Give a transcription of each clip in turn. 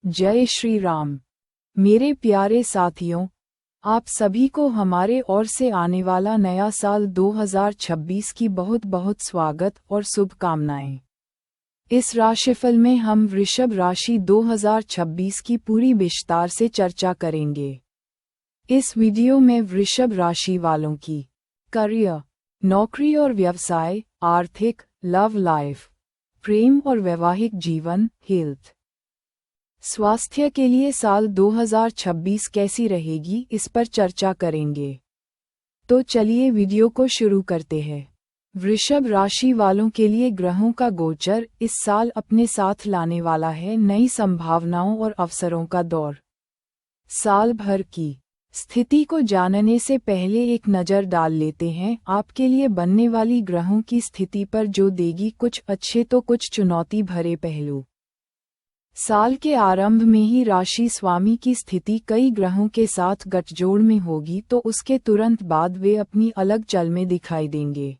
जय श्री राम। मेरे प्यारे साथियों, आप सभी को हमारे ओर से आने वाला नया साल 2026 की बहुत बहुत स्वागत और शुभकामनाएं। इस राशिफल में हम वृषभ राशि 2026 की पूरी विस्तार से चर्चा करेंगे। इस वीडियो में वृषभ राशि वालों की करियर, नौकरी और व्यवसाय, आर्थिक, लव लाइफ, प्रेम और वैवाहिक जीवन, हेल्थ, स्वास्थ्य के लिए साल 2026 कैसी रहेगी, इस पर चर्चा करेंगे। तो चलिए वीडियो को शुरू करते हैं। वृषभ राशि वालों के लिए ग्रहों का गोचर इस साल अपने साथ लाने वाला है नई संभावनाओं और अवसरों का दौर। साल भर की स्थिति को जानने से पहले एक नज़र डाल लेते हैं आपके लिए बनने वाली ग्रहों की स्थिति पर, जो देगी कुछ अच्छे तो कुछ चुनौती भरे पहलू। साल के आरंभ में ही राशि स्वामी की स्थिति कई ग्रहों के साथ गठजोड़ में होगी, तो उसके तुरंत बाद वे अपनी अलग चल में दिखाई देंगे।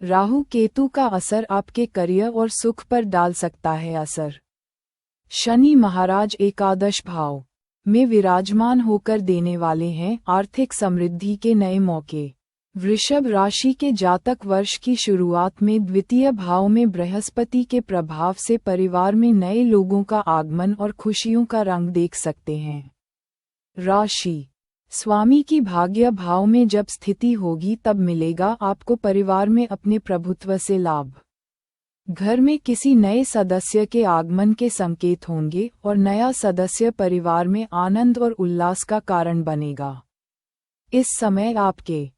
राहु केतु का असर आपके करियर और सुख पर डाल सकता है असर। शनि महाराज एकादश भाव में विराजमान होकर देने वाले हैं आर्थिक समृद्धि के नए मौके। वृषभ राशि के जातक वर्ष की शुरुआत में द्वितीय भाव में बृहस्पति के प्रभाव से परिवार में नए लोगों का आगमन और खुशियों का रंग देख सकते हैं। राशि स्वामी की भाग्य भाव में जब स्थिति होगी तब मिलेगा आपको परिवार में अपने प्रभुत्व से लाभ। घर में किसी नए सदस्य के आगमन के संकेत होंगे और नया सदस्य परिवार में आनंद और उल्लास का कारण बनेगा। इस समय आपके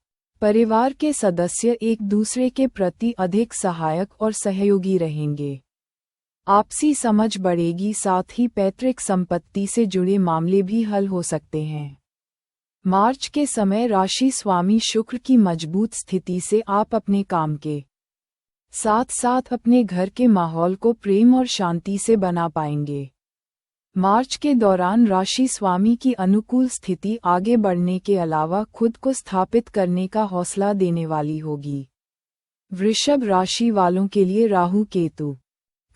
परिवार के सदस्य एक दूसरे के प्रति अधिक सहायक और सहयोगी रहेंगे। आपसी समझ बढ़ेगी, साथ ही पैतृक संपत्ति से जुड़े मामले भी हल हो सकते हैं। मार्च के समय राशि स्वामी शुक्र की मजबूत स्थिति से आप अपने काम के साथ साथ अपने घर के माहौल को प्रेम और शांति से बना पाएंगे। मार्च के दौरान राशि स्वामी की अनुकूल स्थिति आगे बढ़ने के अलावा खुद को स्थापित करने का हौसला देने वाली होगी। वृषभ राशि वालों के लिए राहु केतु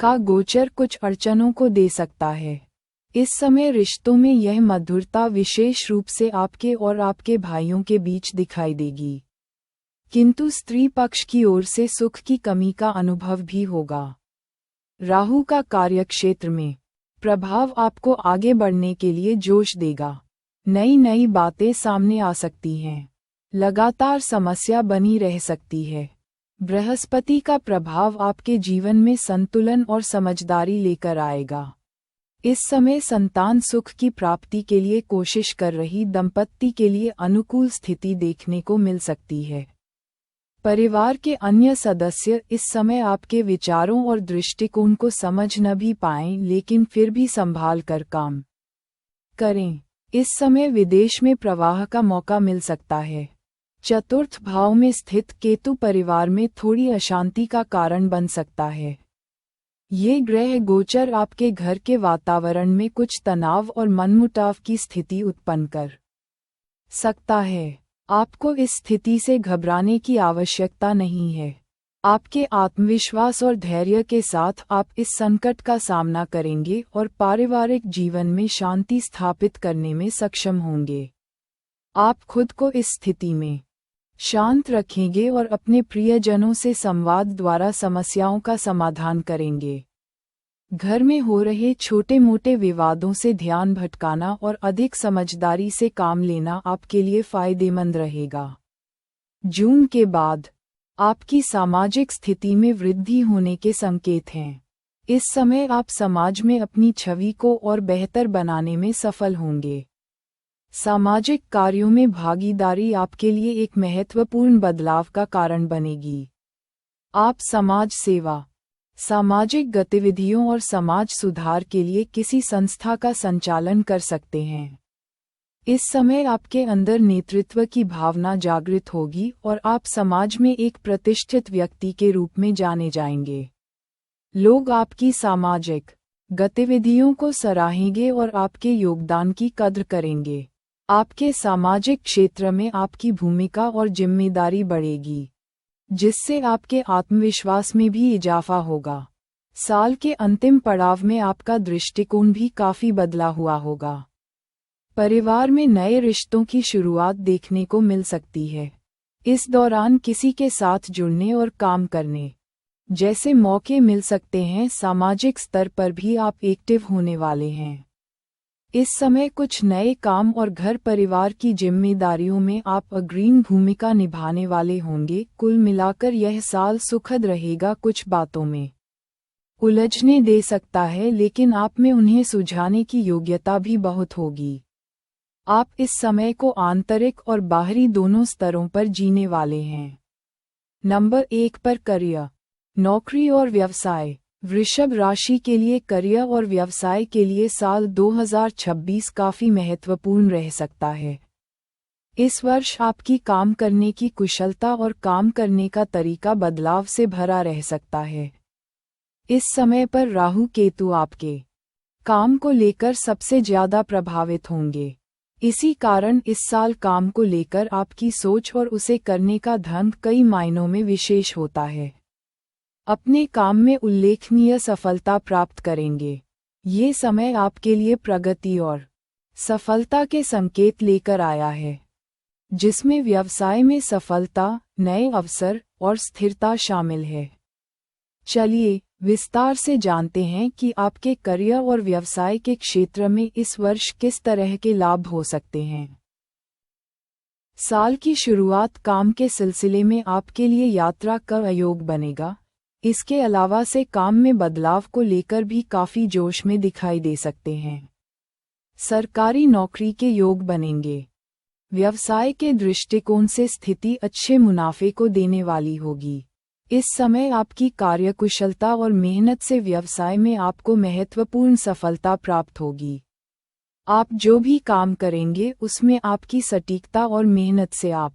का गोचर कुछ अड़चनों को दे सकता है। इस समय रिश्तों में यह मधुरता विशेष रूप से आपके और आपके भाइयों के बीच दिखाई देगी, किंतु स्त्री पक्ष की ओर से सुख की कमी का अनुभव भी होगा। राहु का कार्यक्षेत्र में प्रभाव आपको आगे बढ़ने के लिए जोश देगा। नई नई बातें सामने आ सकती हैं। लगातार समस्या बनी रह सकती है। बृहस्पति का प्रभाव आपके जीवन में संतुलन और समझदारी लेकर आएगा। इस समय संतान सुख की प्राप्ति के लिए कोशिश कर रही दंपत्ति के लिए अनुकूल स्थिति देखने को मिल सकती है। परिवार के अन्य सदस्य इस समय आपके विचारों और दृष्टिकोण को समझ न भी पाएं, लेकिन फिर भी संभाल कर काम करें। इस समय विदेश में प्रवाह का मौका मिल सकता है। चतुर्थ भाव में स्थित केतु परिवार में थोड़ी अशांति का कारण बन सकता है। ये ग्रह गोचर आपके घर के वातावरण में कुछ तनाव और मनमुटाव की स्थिति उत्पन्न कर सकता है। आपको इस स्थिति से घबराने की आवश्यकता नहीं है। आपके आत्मविश्वास और धैर्य के साथ आप इस संकट का सामना करेंगे और पारिवारिक जीवन में शांति स्थापित करने में सक्षम होंगे। आप खुद को इस स्थिति में शांत रखेंगे और अपने प्रियजनों से संवाद द्वारा समस्याओं का समाधान करेंगे। घर में हो रहे छोटे मोटे विवादों से ध्यान भटकाना और अधिक समझदारी से काम लेना आपके लिए फायदेमंद रहेगा। जून के बाद आपकी सामाजिक स्थिति में वृद्धि होने के संकेत हैं। इस समय आप समाज में अपनी छवि को और बेहतर बनाने में सफल होंगे। सामाजिक कार्यों में भागीदारी आपके लिए एक महत्वपूर्ण बदलाव का कारण बनेगी। आप समाज सेवा, सामाजिक गतिविधियों और समाज सुधार के लिए किसी संस्था का संचालन कर सकते हैं। इस समय आपके अंदर नेतृत्व की भावना जागृत होगी और आप समाज में एक प्रतिष्ठित व्यक्ति के रूप में जाने जाएंगे। लोग आपकी सामाजिक गतिविधियों को सराहेंगे और आपके योगदान की कद्र करेंगे। आपके सामाजिक क्षेत्र में आपकी भूमिका और जिम्मेदारी बढ़ेगी, जिससे आपके आत्मविश्वास में भी इजाफा होगा। साल के अंतिम पड़ाव में आपका दृष्टिकोण भी काफी बदला हुआ होगा। परिवार में नए रिश्तों की शुरुआत देखने को मिल सकती है। इस दौरान किसी के साथ जुड़ने और काम करने जैसे मौके मिल सकते हैं। सामाजिक स्तर पर भी आप एक्टिव होने वाले हैं। इस समय कुछ नए काम और घर परिवार की जिम्मेदारियों में आप अग्रणी भूमिका निभाने वाले होंगे। कुल मिलाकर यह साल सुखद रहेगा। कुछ बातों में उलझने दे सकता है, लेकिन आप में उन्हें सुलझाने की योग्यता भी बहुत होगी। आप इस समय को आंतरिक और बाहरी दोनों स्तरों पर जीने वाले हैं। नंबर 1 पर करियर, नौकरी और व्यवसाय। वृषभ राशि के लिए करियर और व्यवसाय के लिए साल 2026 काफी महत्वपूर्ण रह सकता है। इस वर्ष आपकी काम करने की कुशलता और काम करने का तरीका बदलाव से भरा रह सकता है। इस समय पर राहु केतु आपके काम को लेकर सबसे ज्यादा प्रभावित होंगे। इसी कारण इस साल काम को लेकर आपकी सोच और उसे करने का ढंग कई मायनों में विशेष होता है। अपने काम में उल्लेखनीय सफलता प्राप्त करेंगे। ये समय आपके लिए प्रगति और सफलता के संकेत लेकर आया है, जिसमें व्यवसाय में सफलता, नए अवसर और स्थिरता शामिल है। चलिए विस्तार से जानते हैं कि आपके करियर और व्यवसाय के क्षेत्र में इस वर्ष किस तरह के लाभ हो सकते हैं। साल की शुरुआत काम के सिलसिले में आपके लिए यात्रा का योग बनेगा। इसके अलावा से काम में बदलाव को लेकर भी काफी जोश में दिखाई दे सकते हैं। सरकारी नौकरी के योग बनेंगे। व्यवसाय के दृष्टिकोण से स्थिति अच्छे मुनाफे को देने वाली होगी। इस समय आपकी कार्यकुशलता और मेहनत से व्यवसाय में आपको महत्वपूर्ण सफलता प्राप्त होगी। आप जो भी काम करेंगे उसमें आपकी सटीकता और मेहनत से आप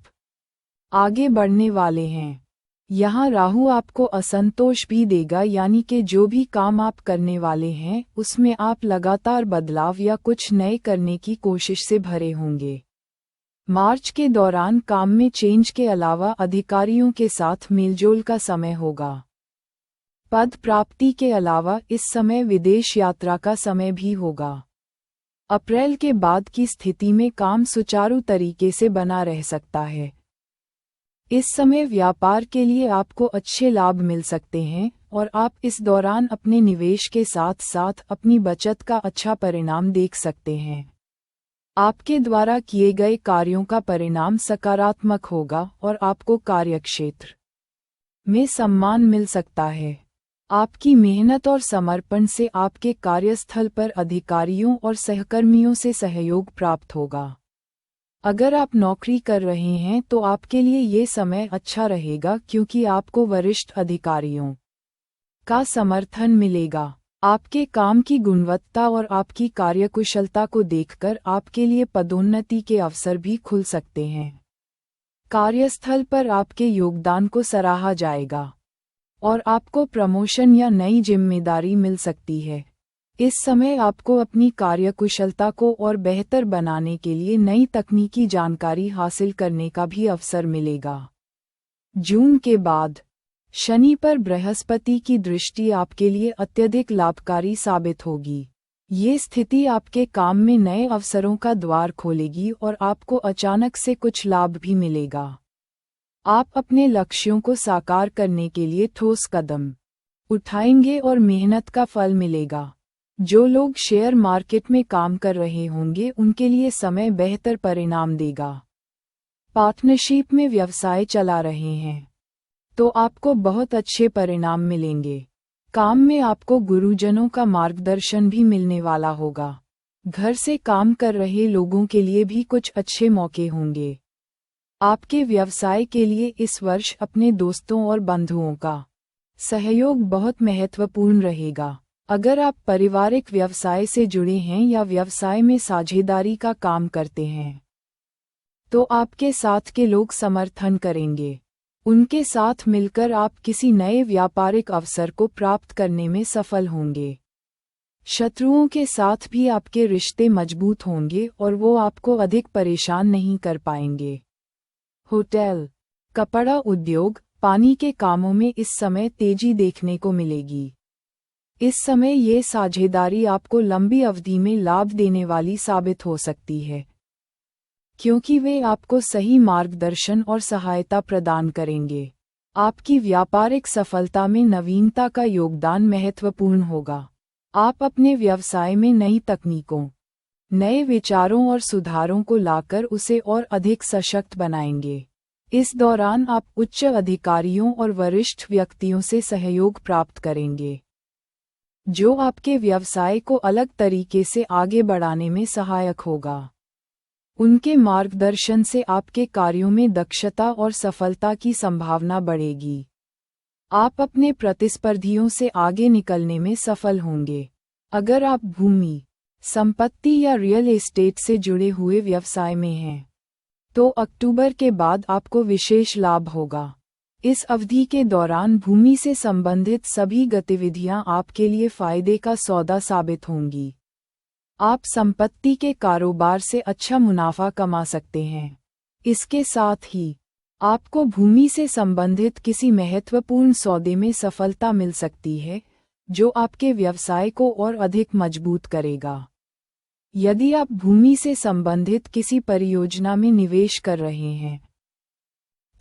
आगे बढ़ने वाले हैं। यहाँ राहु आपको असंतोष भी देगा, यानी कि जो भी काम आप करने वाले हैं उसमें आप लगातार बदलाव या कुछ नए करने की कोशिश से भरे होंगे। मार्च के दौरान काम में चेंज के अलावा अधिकारियों के साथ मेलजोल का समय होगा। पद प्राप्ति के अलावा इस समय विदेश यात्रा का समय भी होगा। अप्रैल के बाद की स्थिति में काम सुचारू तरीके से बना रह सकता है। इस समय व्यापार के लिए आपको अच्छे लाभ मिल सकते हैं और आप इस दौरान अपने निवेश के साथ साथ अपनी बचत का अच्छा परिणाम देख सकते हैं। आपके द्वारा किए गए कार्यों का परिणाम सकारात्मक होगा और आपको कार्यक्षेत्र में सम्मान मिल सकता है। आपकी मेहनत और समर्पण से आपके कार्यस्थल पर अधिकारियों और सहकर्मियों से सहयोग प्राप्त होगा। अगर आप नौकरी कर रहे हैं तो आपके लिए ये समय अच्छा रहेगा, क्योंकि आपको वरिष्ठ अधिकारियों का समर्थन मिलेगा। आपके काम की गुणवत्ता और आपकी कार्यकुशलता को देखकर आपके लिए पदोन्नति के अवसर भी खुल सकते हैं। कार्यस्थल पर आपके योगदान को सराहा जाएगा और आपको प्रमोशन या नई जिम्मेदारी मिल सकती है। इस समय आपको अपनी कार्यकुशलता को और बेहतर बनाने के लिए नई तकनीकी जानकारी हासिल करने का भी अवसर मिलेगा। जून के बाद शनि पर बृहस्पति की दृष्टि आपके लिए अत्यधिक लाभकारी साबित होगी। ये स्थिति आपके काम में नए अवसरों का द्वार खोलेगी और आपको अचानक से कुछ लाभ भी मिलेगा। आप अपने लक्ष्यों को साकार करने के लिए ठोस कदम उठाएंगे और मेहनत का फल मिलेगा। जो लोग शेयर मार्केट में काम कर रहे होंगे उनके लिए समय बेहतर परिणाम देगा। पार्टनरशिप में व्यवसाय चला रहे हैं तो आपको बहुत अच्छे परिणाम मिलेंगे। काम में आपको गुरुजनों का मार्गदर्शन भी मिलने वाला होगा। घर से काम कर रहे लोगों के लिए भी कुछ अच्छे मौके होंगे। आपके व्यवसाय के लिए इस वर्ष अपने दोस्तों और बंधुओं का सहयोग बहुत महत्वपूर्ण रहेगा। अगर आप पारिवारिक व्यवसाय से जुड़े हैं या व्यवसाय में साझेदारी का काम करते हैं तो आपके साथ के लोग समर्थन करेंगे। उनके साथ मिलकर आप किसी नए व्यापारिक अवसर को प्राप्त करने में सफल होंगे। शत्रुओं के साथ भी आपके रिश्ते मजबूत होंगे और वो आपको अधिक परेशान नहीं कर पाएंगे। होटल, कपड़ा उद्योग, पानी के कामों में इस समय तेजी देखने को मिलेगी। इस समय ये साझेदारी आपको लंबी अवधि में लाभ देने वाली साबित हो सकती है, क्योंकि वे आपको सही मार्गदर्शन और सहायता प्रदान करेंगे। आपकी व्यापारिक सफलता में नवीनता का योगदान महत्वपूर्ण होगा। आप अपने व्यवसाय में नई तकनीकों, नए विचारों और सुधारों को लाकर उसे और अधिक सशक्त बनाएंगे। इस दौरान आप उच्च अधिकारियों और वरिष्ठ व्यक्तियों से सहयोग प्राप्त करेंगे, जो आपके व्यवसाय को अलग तरीके से आगे बढ़ाने में सहायक होगा। उनके मार्गदर्शन से आपके कार्यों में दक्षता और सफलता की संभावना बढ़ेगी। आप अपने प्रतिस्पर्धियों से आगे निकलने में सफल होंगे। अगर आप भूमि, संपत्ति या रियल एस्टेट से जुड़े हुए व्यवसाय में हैं, तो अक्टूबर के बाद आपको विशेष लाभ होगा। इस अवधि के दौरान भूमि से संबंधित सभी गतिविधियां आपके लिए फायदे का सौदा साबित होंगी। आप संपत्ति के कारोबार से अच्छा मुनाफा कमा सकते हैं। इसके साथ ही आपको भूमि से संबंधित किसी महत्वपूर्ण सौदे में सफलता मिल सकती है, जो आपके व्यवसाय को और अधिक मजबूत करेगा। यदि आप भूमि से संबंधित किसी परियोजना में निवेश कर रहे हैं,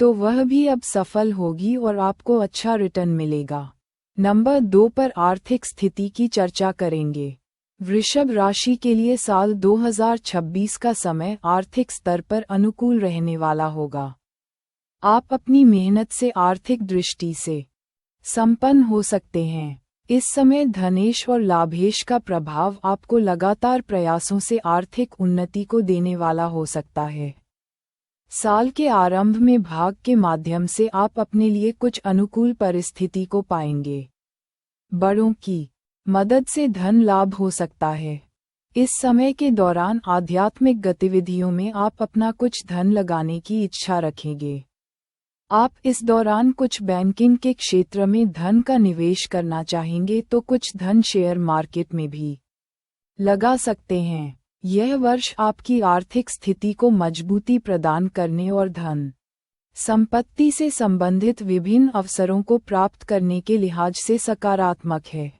तो वह भी अब सफल होगी और आपको अच्छा रिटर्न मिलेगा। नंबर 2 पर आर्थिक स्थिति की चर्चा करेंगे। वृषभ राशि के लिए साल 2026 का समय आर्थिक स्तर पर अनुकूल रहने वाला होगा। आप अपनी मेहनत से आर्थिक दृष्टि से संपन्न हो सकते हैं। इस समय धनेश और लाभेश का प्रभाव आपको लगातार प्रयासों से आर्थिक उन्नति को देने वाला हो सकता है। साल के आरंभ में भाग के माध्यम से आप अपने लिए कुछ अनुकूल परिस्थिति को पाएंगे। बड़ों की मदद से धन लाभ हो सकता है। इस समय के दौरान आध्यात्मिक गतिविधियों में आप अपना कुछ धन लगाने की इच्छा रखेंगे। आप इस दौरान कुछ बैंकिंग के क्षेत्र में धन का निवेश करना चाहेंगे, तो कुछ धन शेयर मार्केट में भी लगा सकते हैं। यह वर्ष आपकी आर्थिक स्थिति को मजबूती प्रदान करने और धन संपत्ति से संबंधित विभिन्न अवसरों को प्राप्त करने के लिहाज से सकारात्मक है।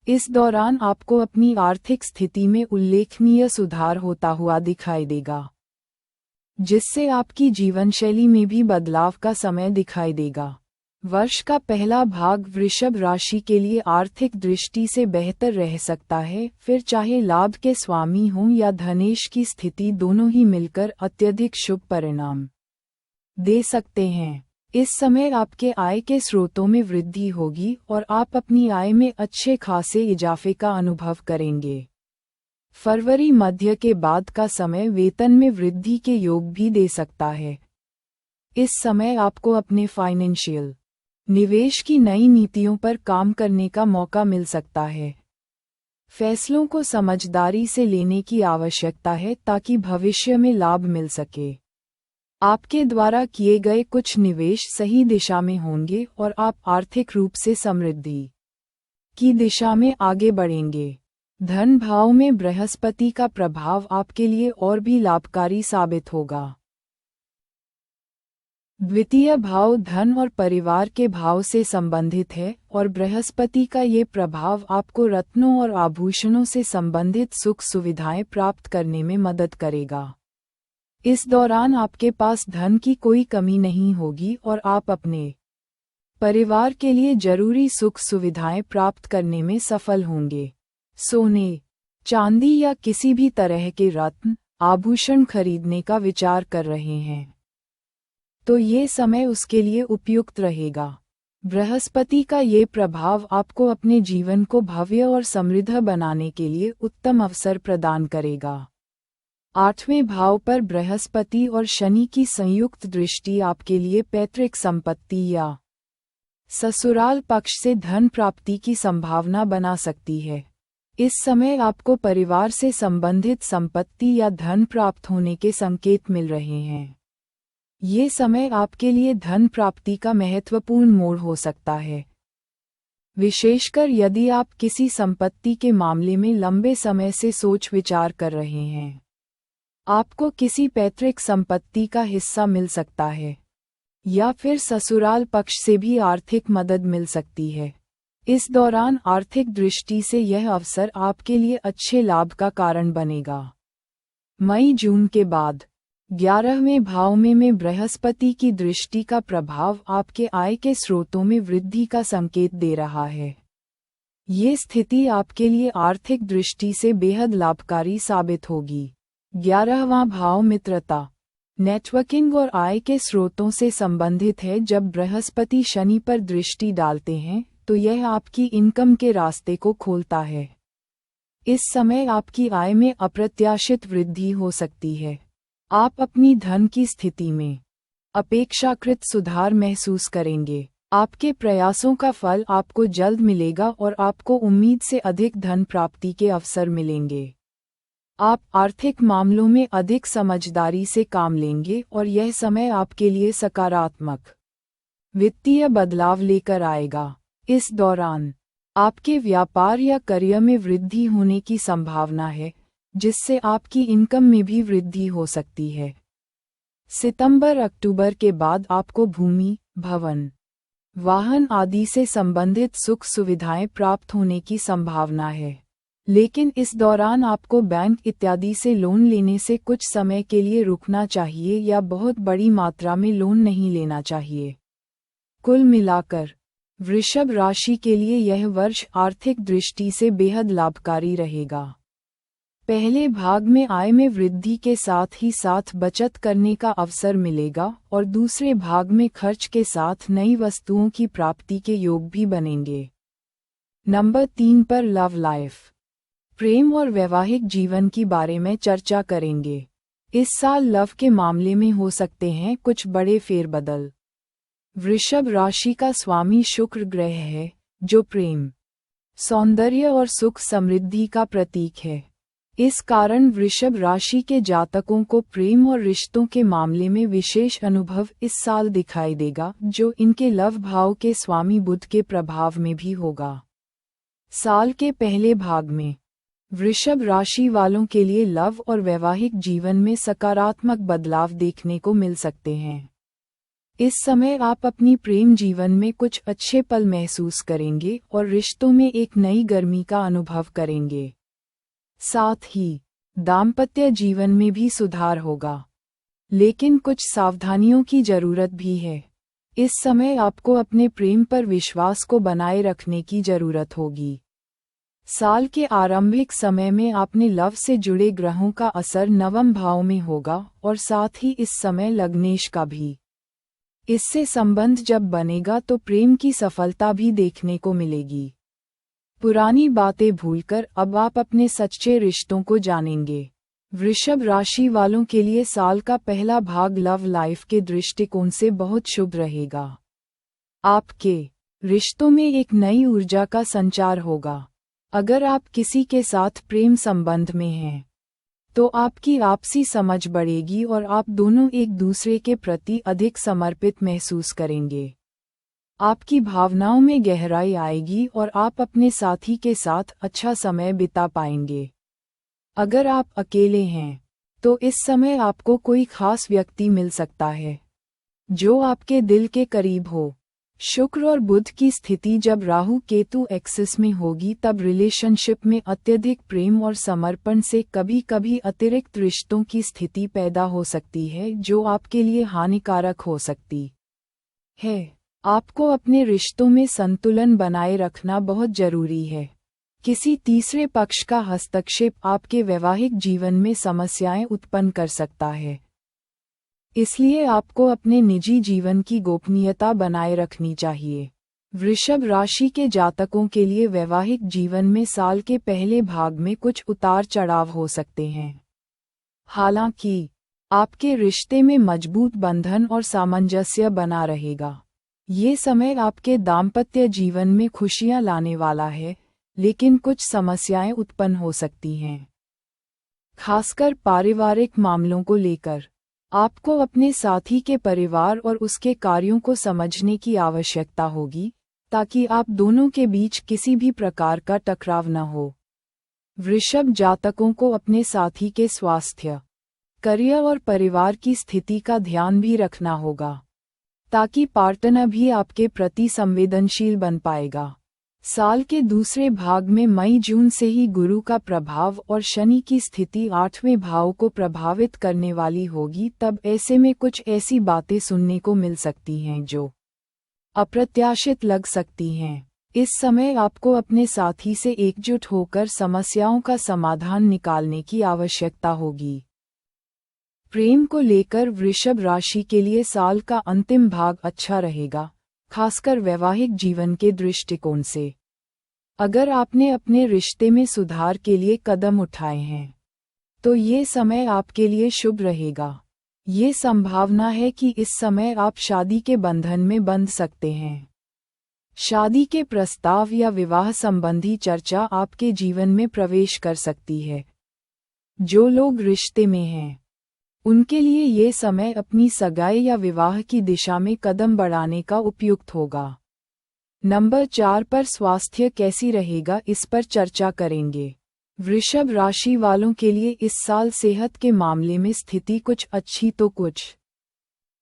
इस दौरान आपको अपनी आर्थिक स्थिति में उल्लेखनीय सुधार होता हुआ दिखाई देगा, जिससे आपकी जीवनशैली में भी बदलाव का समय दिखाई देगा। वर्ष का पहला भाग वृषभ राशि के लिए आर्थिक दृष्टि से बेहतर रह सकता है, फिर चाहे लाभ के स्वामी हों या धनेश की स्थिति, दोनों ही मिलकर अत्यधिक शुभ परिणाम दे सकते हैं। इस समय आपके आय के स्रोतों में वृद्धि होगी और आप अपनी आय में अच्छे खासे इजाफे का अनुभव करेंगे। फरवरी मध्य के बाद का समय वेतन में वृद्धि के योग भी दे सकता है। इस समय आपको अपने फाइनेंशियल निवेश की नई नीतियों पर काम करने का मौका मिल सकता है। फैसलों को समझदारी से लेने की आवश्यकता है ताकि भविष्य में लाभ मिल सके। आपके द्वारा किए गए कुछ निवेश सही दिशा में होंगे और आप आर्थिक रूप से समृद्धि की दिशा में आगे बढ़ेंगे। धन भाव में बृहस्पति का प्रभाव आपके लिए और भी लाभकारी साबित होगा। द्वितीय भाव धन और परिवार के भाव से संबंधित है और बृहस्पति का ये प्रभाव आपको रत्नों और आभूषणों से संबंधित सुख सुविधाएं प्राप्त करने में मदद करेगा। इस दौरान आपके पास धन की कोई कमी नहीं होगी और आप अपने परिवार के लिए जरूरी सुख सुविधाएं प्राप्त करने में सफल होंगे। सोने, चांदी या किसी भी तरह के रत्न आभूषण खरीदने का विचार कर रहे हैं, तो ये समय उसके लिए उपयुक्त रहेगा। बृहस्पति का ये प्रभाव आपको अपने जीवन को भव्य और समृद्ध बनाने के लिए उत्तम अवसर प्रदान करेगा। 8वें भाव पर बृहस्पति और शनि की संयुक्त दृष्टि आपके लिए पैतृक संपत्ति या ससुराल पक्ष से धन प्राप्ति की संभावना बना सकती है। इस समय आपको परिवार से संबंधित संपत्ति या धन प्राप्त होने के संकेत मिल रहे हैं। ये समय आपके लिए धन प्राप्ति का महत्वपूर्ण मोड़ हो सकता है, विशेषकर यदि आप किसी संपत्ति के मामले में लंबे समय से सोच विचार कर रहे हैं। आपको किसी पैतृक संपत्ति का हिस्सा मिल सकता है या फिर ससुराल पक्ष से भी आर्थिक मदद मिल सकती है। इस दौरान आर्थिक दृष्टि से यह अवसर आपके लिए अच्छे लाभ का कारण बनेगा। मई जून के बाद 11वें भाव में बृहस्पति की दृष्टि का प्रभाव आपके आय के स्रोतों में वृद्धि का संकेत दे रहा है। ये स्थिति आपके लिए आर्थिक दृष्टि से बेहद लाभकारी साबित होगी। 11वां भाव मित्रता, नेटवर्किंग और आय के स्रोतों से संबंधित है। जब बृहस्पति शनि पर दृष्टि डालते हैं तो यह आपकी इनकम के रास्ते को खोलता है। इस समय आपकी आय में अप्रत्याशित वृद्धि हो सकती है। आप अपनी धन की स्थिति में अपेक्षाकृत सुधार महसूस करेंगे। आपके प्रयासों का फल आपको जल्द मिलेगा और आपको उम्मीद से अधिक धन प्राप्ति के अवसर मिलेंगे। आप आर्थिक मामलों में अधिक समझदारी से काम लेंगे और यह समय आपके लिए सकारात्मक वित्तीय बदलाव लेकर आएगा। इस दौरान आपके व्यापार या करियर में वृद्धि होने की संभावना है, जिससे आपकी इनकम में भी वृद्धि हो सकती है। सितंबर-अक्टूबर के बाद आपको भूमि, भवन, वाहन आदि से संबंधित सुख सुविधाएं प्राप्त होने की संभावना है, लेकिन इस दौरान आपको बैंक इत्यादि से लोन लेने से कुछ समय के लिए रुकना चाहिए या बहुत बड़ी मात्रा में लोन नहीं लेना चाहिए। कुल मिलाकर वृषभ राशि के लिए यह वर्ष आर्थिक दृष्टि से बेहद लाभकारी रहेगा। पहले भाग में आय में वृद्धि के साथ ही साथ बचत करने का अवसर मिलेगा और दूसरे भाग में खर्च के साथ नई वस्तुओं की प्राप्ति के योग भी बनेंगे। नंबर 3 पर लव लाइफ, प्रेम और वैवाहिक जीवन की बारे में चर्चा करेंगे। इस साल लव के मामले में हो सकते हैं कुछ बड़े फेरबदल। वृषभ राशि का स्वामी शुक्र ग्रह है, जो प्रेम, सौंदर्य और सुख समृद्धि का प्रतीक है। इस कारण वृषभ राशि के जातकों को प्रेम और रिश्तों के मामले में विशेष अनुभव इस साल दिखाई देगा, जो इनके लव भाव के स्वामी बुध के प्रभाव में भी होगा। साल के पहले भाग में वृषभ राशि वालों के लिए लव और वैवाहिक जीवन में सकारात्मक बदलाव देखने को मिल सकते हैं। इस समय आप अपनी प्रेम जीवन में कुछ अच्छे पल महसूस करेंगे और रिश्तों में एक नई गर्मी का अनुभव करेंगे। साथ ही दाम्पत्य जीवन में भी सुधार होगा, लेकिन कुछ सावधानियों की जरूरत भी है। इस समय आपको अपने प्रेम पर विश्वास को बनाए रखने की जरूरत होगी। साल के आरंभिक समय में आपने लव से जुड़े ग्रहों का असर नवम भाव में होगा और साथ ही इस समय लग्नेश का भी। इससे संबंध जब बनेगा तो प्रेम की सफलता भी देखने को मिलेगी। पुरानी बातें भूलकर अब आप अपने सच्चे रिश्तों को जानेंगे। वृषभ राशि वालों के लिए साल का पहला भाग लव लाइफ के दृष्टिकोण से बहुत शुभ रहेगा। आपके रिश्तों में एक नई ऊर्जा का संचार होगा। अगर आप किसी के साथ प्रेम संबंध में हैं, तो आपकी आपसी समझ बढ़ेगी और आप दोनों एक दूसरे के प्रति अधिक समर्पित महसूस करेंगे। आपकी भावनाओं में गहराई आएगी और आप अपने साथी के साथ अच्छा समय बिता पाएंगे। अगर आप अकेले हैं, तो इस समय आपको कोई खास व्यक्ति मिल सकता है, जो आपके दिल के करीब हो। शुक्र और बुध की स्थिति जब राहु केतु एक्सिस में होगी, तब रिलेशनशिप में अत्यधिक प्रेम और समर्पण से कभी कभी अतिरिक्त रिश्तों की स्थिति पैदा हो सकती है, जो आपके लिए हानिकारक हो सकती है। आपको अपने रिश्तों में संतुलन बनाए रखना बहुत जरूरी है। किसी तीसरे पक्ष का हस्तक्षेप आपके वैवाहिक जीवन में समस्याएं उत्पन्न कर सकता है। इसलिए आपको अपने निजी जीवन की गोपनीयता बनाए रखनी चाहिए। वृषभ राशि के जातकों के लिए वैवाहिक जीवन में साल के पहले भाग में कुछ उतार चढ़ाव हो सकते हैं। हालांकि आपके रिश्ते में मजबूत बंधन और सामंजस्य बना रहेगा। ये समय आपके दाम्पत्य जीवन में खुशियां लाने वाला है, लेकिन कुछ समस्याएं उत्पन्न हो सकती हैं। खासकर पारिवारिक मामलों को लेकर आपको अपने साथी के परिवार और उसके कार्यों को समझने की आवश्यकता होगी, ताकि आप दोनों के बीच किसी भी प्रकार का टकराव न हो। वृषभ जातकों को अपने साथी के स्वास्थ्य, करियर और परिवार की स्थिति का ध्यान भी रखना होगा, ताकि पार्टनर भी आपके प्रति संवेदनशील बन पाएगा। साल के दूसरे भाग में मई जून से ही गुरु का प्रभाव और शनि की स्थिति 8वें भाव को प्रभावित करने वाली होगी। तब ऐसे में कुछ ऐसी बातें सुनने को मिल सकती हैं जो अप्रत्याशित लग सकती हैं। इस समय आपको अपने साथी से एकजुट होकर समस्याओं का समाधान निकालने की आवश्यकता होगी। प्रेम को लेकर वृषभ राशि के लिए साल का अंतिम भाग अच्छा रहेगा, खासकर वैवाहिक जीवन के दृष्टिकोण से। अगर आपने अपने रिश्ते में सुधार के लिए कदम उठाए हैं, तो ये समय आपके लिए शुभ रहेगा। ये संभावना है कि इस समय आप शादी के बंधन में बंध सकते हैं। शादी के प्रस्ताव या विवाह संबंधी चर्चा आपके जीवन में प्रवेश कर सकती है। जो लोग रिश्ते में हैं, उनके लिए ये समय अपनी सगाई या विवाह की दिशा में कदम बढ़ाने का उपयुक्त होगा। नंबर 4 पर स्वास्थ्य कैसी रहेगा, इस पर चर्चा करेंगे। वृषभ राशि वालों के लिए इस साल सेहत के मामले में स्थिति कुछ अच्छी तो कुछ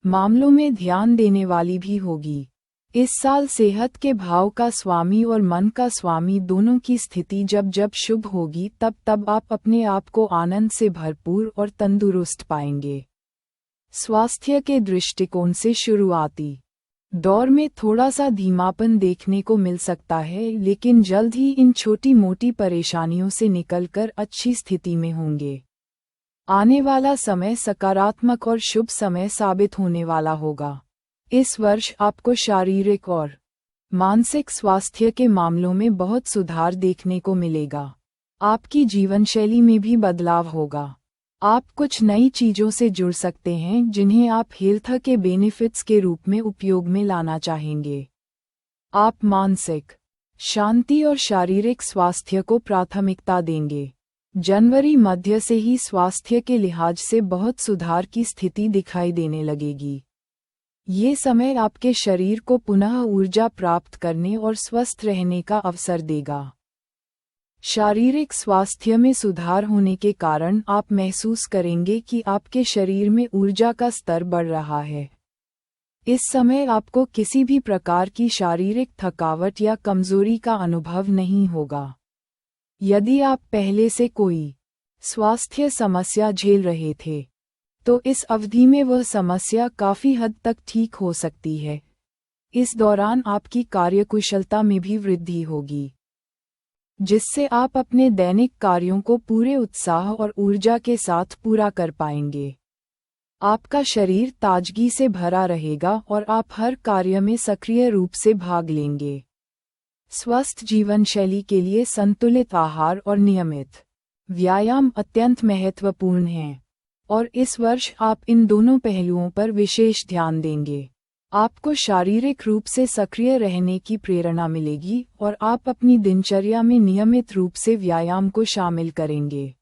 मामलों में ध्यान देने वाली भी होगी। इस साल सेहत के भाव का स्वामी और मन का स्वामी दोनों की स्थिति जब जब शुभ होगी, तब तब आप अपने आप को आनंद से भरपूर और तंदुरुस्त पाएंगे। स्वास्थ्य के दृष्टिकोण से शुरुआती दौर में थोड़ा सा धीमापन देखने को मिल सकता है, लेकिन जल्द ही इन छोटी मोटी परेशानियों से निकलकर अच्छी स्थिति में होंगे। आने वाला समय सकारात्मक और शुभ समय साबित होने वाला होगा। इस वर्ष आपको शारीरिक और मानसिक स्वास्थ्य के मामलों में बहुत सुधार देखने को मिलेगा। आपकी जीवनशैली में भी बदलाव होगा। आप कुछ नई चीजों से जुड़ सकते हैं जिन्हें आप हेल्थ के बेनिफिट्स के रूप में उपयोग में लाना चाहेंगे। आप मानसिक शांति और शारीरिक स्वास्थ्य को प्राथमिकता देंगे। जनवरी मध्य से ही स्वास्थ्य के लिहाज से बहुत सुधार की स्थिति दिखाई देने लगेगी। ये समय आपके शरीर को पुनः ऊर्जा प्राप्त करने और स्वस्थ रहने का अवसर देगा। शारीरिक स्वास्थ्य में सुधार होने के कारण आप महसूस करेंगे कि आपके शरीर में ऊर्जा का स्तर बढ़ रहा है। इस समय आपको किसी भी प्रकार की शारीरिक थकावट या कमजोरी का अनुभव नहीं होगा। यदि आप पहले से कोई स्वास्थ्य समस्या झेल रहे थे, तो इस अवधि में वह समस्या काफी हद तक ठीक हो सकती है। इस दौरान आपकी कार्यकुशलता में भी वृद्धि होगी, जिससे आप अपने दैनिक कार्यों को पूरे उत्साह और ऊर्जा के साथ पूरा कर पाएंगे। आपका शरीर ताजगी से भरा रहेगा और आप हर कार्य में सक्रिय रूप से भाग लेंगे। स्वस्थ जीवन शैली के लिए संतुलित आहार और नियमित व्यायाम अत्यंत महत्वपूर्ण हैं, और इस वर्ष आप इन दोनों पहलुओं पर विशेष ध्यान देंगे। आपको शारीरिक रूप से सक्रिय रहने की प्रेरणा मिलेगी और आप अपनी दिनचर्या में नियमित रूप से व्यायाम को शामिल करेंगे।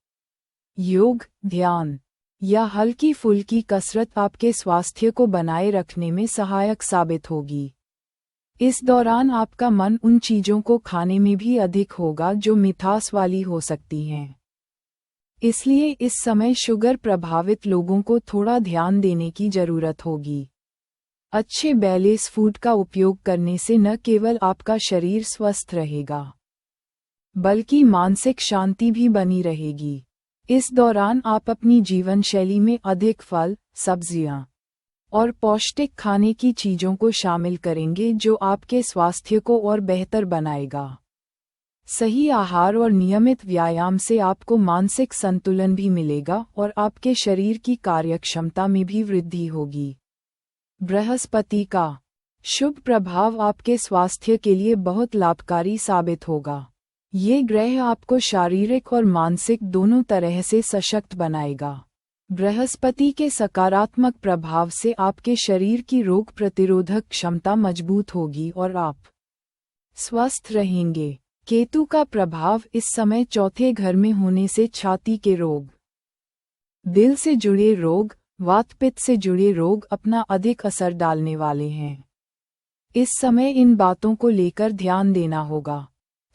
योग, ध्यान या हल्की फुल्की कसरत आपके स्वास्थ्य को बनाए रखने में सहायक साबित होगी। इस दौरान आपका मन उन चीजों को खाने में भी अधिक होगा जो मिठास वाली हो सकती हैं। इसलिए इस समय शुगर प्रभावित लोगों को थोड़ा ध्यान देने की जरूरत होगी। अच्छे बैलेंस फूड का उपयोग करने से न केवल आपका शरीर स्वस्थ रहेगा, बल्कि मानसिक शांति भी बनी रहेगी। इस दौरान आप अपनी जीवन शैली में अधिक फल, सब्जियां और पौष्टिक खाने की चीजों को शामिल करेंगे, जो आपके स्वास्थ्य को और बेहतर बनाएगा। सही आहार और नियमित व्यायाम से आपको मानसिक संतुलन भी मिलेगा और आपके शरीर की कार्यक्षमता में भी वृद्धि होगी। बृहस्पति का शुभ प्रभाव आपके स्वास्थ्य के लिए बहुत लाभकारी साबित होगा। ये ग्रह आपको शारीरिक और मानसिक दोनों तरह से सशक्त बनाएगा। बृहस्पति के सकारात्मक प्रभाव से आपके शरीर की रोग प्रतिरोधक क्षमता मजबूत होगी और आप स्वस्थ रहेंगे। केतु का प्रभाव इस समय चौथे घर में होने से छाती के रोग, दिल से जुड़े रोग, वात पित्त से जुड़े रोग अपना अधिक असर डालने वाले हैं। इस समय इन बातों को लेकर ध्यान देना होगा।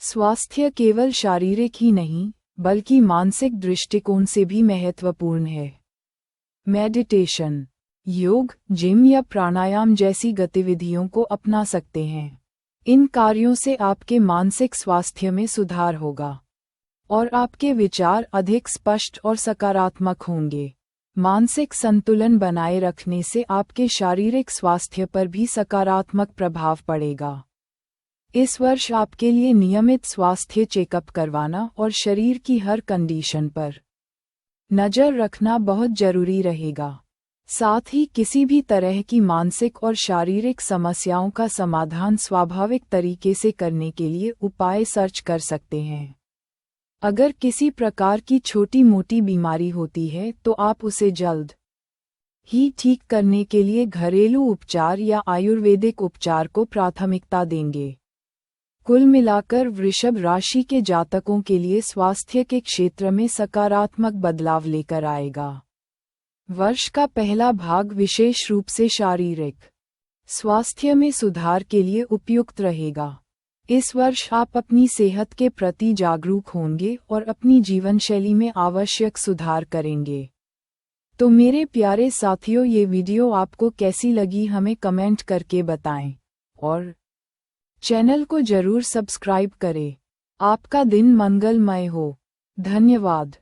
स्वास्थ्य केवल शारीरिक ही नहीं, बल्कि मानसिक दृष्टिकोण से भी महत्वपूर्ण है। मेडिटेशन, योग, जिम या प्राणायाम जैसी गतिविधियों को अपना सकते हैं। इन कार्यों से आपके मानसिक स्वास्थ्य में सुधार होगा और आपके विचार अधिक स्पष्ट और सकारात्मक होंगे। मानसिक संतुलन बनाए रखने से आपके शारीरिक स्वास्थ्य पर भी सकारात्मक प्रभाव पड़ेगा। इस वर्ष आपके लिए नियमित स्वास्थ्य चेकअप करवाना और शरीर की हर कंडीशन पर नज़र रखना बहुत जरूरी रहेगा। साथ ही किसी भी तरह की मानसिक और शारीरिक समस्याओं का समाधान स्वाभाविक तरीके से करने के लिए उपाय सर्च कर सकते हैं। अगर किसी प्रकार की छोटी मोटी बीमारी होती है तो आप उसे जल्द ही ठीक करने के लिए घरेलू उपचार या आयुर्वेदिक उपचार को प्राथमिकता देंगे। कुल मिलाकर वृषभ राशि के जातकों के लिए स्वास्थ्य के क्षेत्र में सकारात्मक बदलाव लेकर आएगा। वर्ष का पहला भाग विशेष रूप से शारीरिक स्वास्थ्य में सुधार के लिए उपयुक्त रहेगा। इस वर्ष आप अपनी सेहत के प्रति जागरूक होंगे और अपनी जीवनशैली में आवश्यक सुधार करेंगे। तो मेरे प्यारे साथियों, ये वीडियो आपको कैसी लगी हमें कमेंट करके बताएं और चैनल को जरूर सब्सक्राइब करें। आपका दिन मंगलमय हो। धन्यवाद।